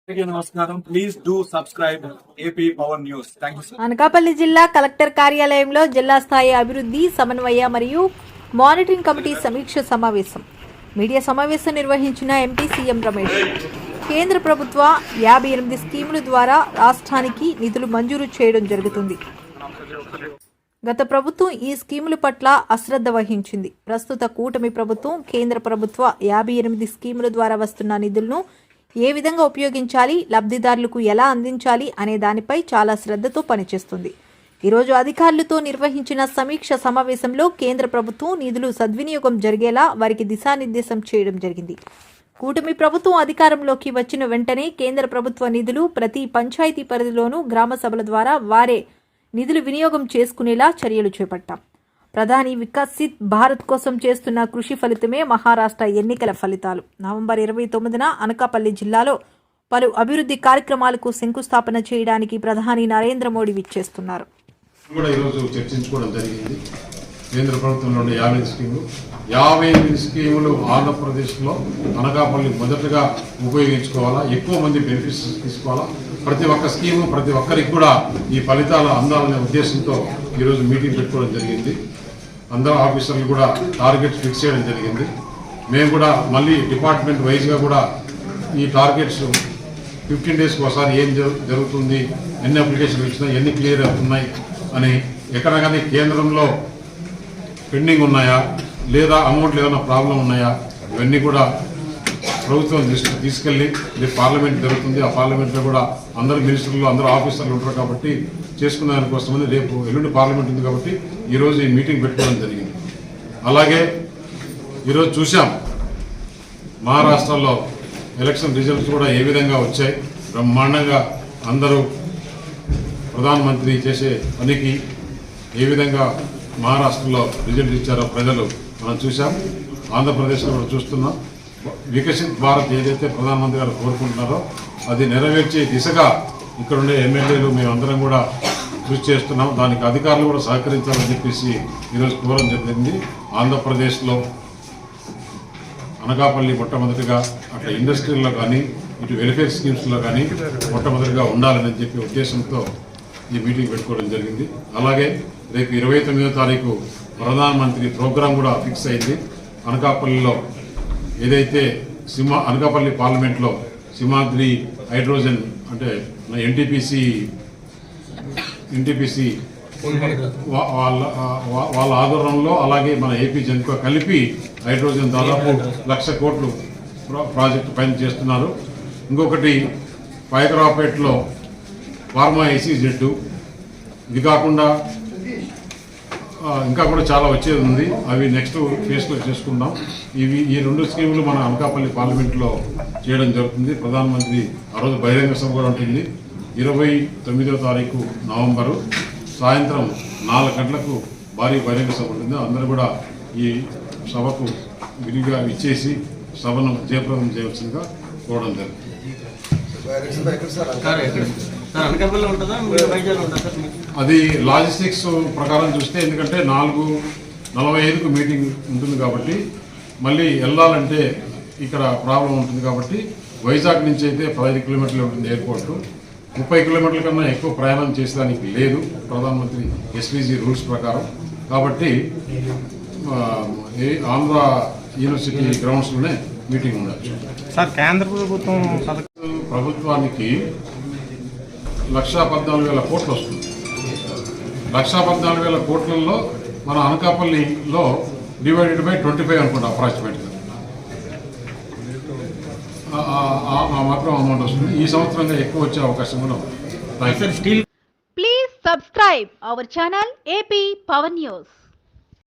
నమస్కారం. Please do subscribe AP power news. Thank you sir. Anakapalli జిల్లా collector కార్యాలయంలో జిల్లా స్థాయి అభివృద్ధి సమన్వయ మరియు మానిటరింగ్ కమిటీ సమీక్ష సమావేశం. మీడియా సమావేశం నిర్వహించిన ఎంపీ సీఎం రమేష్ కేంద్ర ప్రభుత్వ 58 స్కీముల ద్వారా రాష్ట్రానికి నిధులు మంజూరు చేయడం జరుగుతుంది. గత ప్రభుత్వం ఈ స్కీముల పట్ల అశ్రద్ధ వహించింది. ప్రస్తుత కూటమి ప్రభుత్వం కేంద్ర ప్రభుత్వ 58 స్కీముల ద్వారా వస్తున్న నిధులను ఏ విధంగా ఉపయోగించాలి, లబ్ధిదారులకు ఎలా అందించాలి అనే దానిపై చాలా శ్రద్ధతో పనిచేస్తుంది. ఈరోజు అధికారులతో నిర్వహించిన సమీక్ష సమావేశంలో కేంద్ర ప్రభుత్వం నిధులు సద్వినియోగం జరిగేలా వారికి దిశానిర్దేశం చేయడం జరిగింది. కూటమి ప్రభుత్వం అధికారంలోకి వచ్చిన వెంటనే కేంద్ర ప్రభుత్వ నిధులు ప్రతి పంచాయతీ పరిధిలోనూ గ్రామ సభల ద్వారా వారే నిధులు వినియోగం చేసుకునేలా చర్యలు చేపట్టాం. ప్రధాని వికసిత్ భారత్ కోసం చేస్తున్న కృషి ఫలితమే మహారాష్ట్ర ఎన్నికల ఫలితాలు. నవంబర్ 29న అనకాపల్లి జిల్లాలో పలు అభివృద్ధి కార్యక్రమాలకు శంకుస్థాపన చేయడానికి ప్రధాని నరేంద్ర మోడీ విచ్చేస్తున్నారు. కేంద్ర ప్రభుత్వంలోని 58 స్కీములు ఆంధ్రప్రదేశ్లో అనకాపల్లి మొదటగా ఉపయోగించుకోవాలా, ఎక్కువ మంది బెనిఫిట్స్ తీసుకోవాలా, ప్రతి ఒక్క స్కీము ప్రతి ఒక్కరికి కూడా ఈ ఫలితాలు అందాలనే ఉద్దేశంతో ఈరోజు మీటింగ్ పెట్టుకోవడం జరిగింది. అందరూ ఆఫీసర్లు కూడా టార్గెట్స్ ఫిక్స్ చేయడం జరిగింది. మేము కూడా మళ్ళీ డిపార్ట్మెంట్ వైజ్గా కూడా ఈ టార్గెట్స్ 15 డేస్కి ఒకసారి ఏం జరుగుతుంది, ఎన్ని అప్లికేషన్లు వచ్చినాయి, ఎన్ని క్లియర్ అవుతున్నాయి అని, ఎక్కడ కానీ కేంద్రంలో పెండింగ్ ఉన్నాయా లేదా అమౌంట్లు ఏమైనా ప్రాబ్లం ఉన్నాయా, ఇవన్నీ కూడా ప్రభుత్వం దృష్టికి తీసుకెళ్ళి రేపు పార్లమెంట్ జరుగుతుంది. ఆ పార్లమెంట్లో కూడా అందరు మినిస్టర్లు అందరూ ఆఫీసర్లు ఉంటారు కాబట్టి చేసుకునే దానికోసమని రేపు ఎల్లుండి పార్లమెంట్ ఉంది కాబట్టి ఈరోజు ఈ మీటింగ్ పెట్టుకోవడం జరిగింది. అలాగే ఈరోజు చూసాం మహారాష్ట్రలో ఎలక్షన్ రిజల్ట్స్ కూడా ఏ విధంగా వచ్చాయి. బ్రహ్మాండంగా అందరూ ప్రధానమంత్రి చేసే పనికి ఏ విధంగా మహారాష్ట్రలో రిజల్ట్ ఇచ్చారో ప్రజలు మనం చూసాం. ఆంధ్రప్రదేశ్లో కూడా చూస్తున్నాం. వికసిత్ భారత్ ఏదైతే ప్రధానమంత్రి గారు కోరుకుంటున్నారో అది నెరవేర్చే దిశగా ఇక్కడుండే ఎమ్మెల్యేలు మేమందరం కూడా కృషి చేస్తున్నాం. దానికి అధికారులు కూడా సహకరించాలని చెప్పేసి ఈరోజు కోరడం జరిగింది. ఆంధ్రప్రదేశ్లో అనకాపల్లి మొట్టమొదటిగా అక్కడ ఇండస్ట్రీల్లో కానీ ఇటు వెల్ఫేర్ స్కీమ్స్లో కానీ మొట్టమొదటిగా ఉండాలని చెప్పి ఉద్దేశంతో ఈ మీటింగ్ పెట్టుకోవడం జరిగింది. అలాగే రేపు 29వ తారీఖు ప్రధానమంత్రి ప్రోగ్రాం కూడా ఫిక్స్ అయింది. అనకాపల్లిలో ఏదైతే అనకాపల్లి పార్లమెంట్లో సింహాద్రి హైడ్రోజన్ అంటే ఎన్టీపీసీ వాళ్ళ ఆధ్వర్యంలో అలాగే మన ఏపీ జెన్కో కలిపి హైడ్రోజన్ దాదాపు 1,00,000 కోట్లు ప్రాజెక్టు పైన చేస్తున్నారు. ఇంకొకటి పైకరావుపేటలో ఫార్మా ఐసీజెడ్, ఇది కాకుండా ఇంకా కూడా చాలా వచ్చేది ఉంది. అవి నెక్స్ట్ ఫేస్లో చేసుకుందాం. ఈ 2 స్కీములు మన అనకాపల్లి పార్లమెంట్లో చేయడం జరుగుతుంది. ప్రధానమంత్రి ఆ రోజు బహిరంగ సభ కూడా ఉంటుంది. 29వ తారీఖు నవంబరు సాయంత్రం 4 గంటలకు భారీ బహిరంగ సభ ఉంటుంది. అందరూ కూడా ఈ సభకు విరిగా ఇచ్చేసి సభను జయప్రదం చేయవలసిందిగా కోరడం జరుగుతుంది. అది లాజిస్టిక్స్ ప్రకారం చూస్తే ఎందుకంటే 4:45కు మీటింగ్ ఉంటుంది కాబట్టి మళ్ళీ వెళ్ళాలంటే ఇక్కడ ప్రాబ్లం ఉంటుంది కాబట్టి వైజాగ్ నుంచి అయితే 15 కిలోమీటర్లు ఉంటుంది ఎయిర్పోర్టు. 30 కిలోమీటర్ల కన్నా ఎక్కువ ప్రయాణం చేసేదానికి లేదు ప్రధానమంత్రి ఎస్పీజీ రూల్స్ ప్రకారం. కాబట్టి ఆంధ్ర యూనివర్సిటీ గ్రౌండ్స్లోనే మీటింగ్ ఉండొచ్చు. సార్ కేంద్ర ప్రభుత్వానికి 1,14,000 కోట్లు వస్తుంది. 1,14,000 కోట్లలో మన అనకాపల్లిలో డివైడెడ్ బై 25 అనుకుంటా అప్రాక్సిమేట్గా మాత్రం అమౌంట్ వస్తుంది. ఈ సంవత్సరంగా ఎక్కువ వచ్చే అవకాశం కూడా ఉంది. Please subscribe our channel AP power news.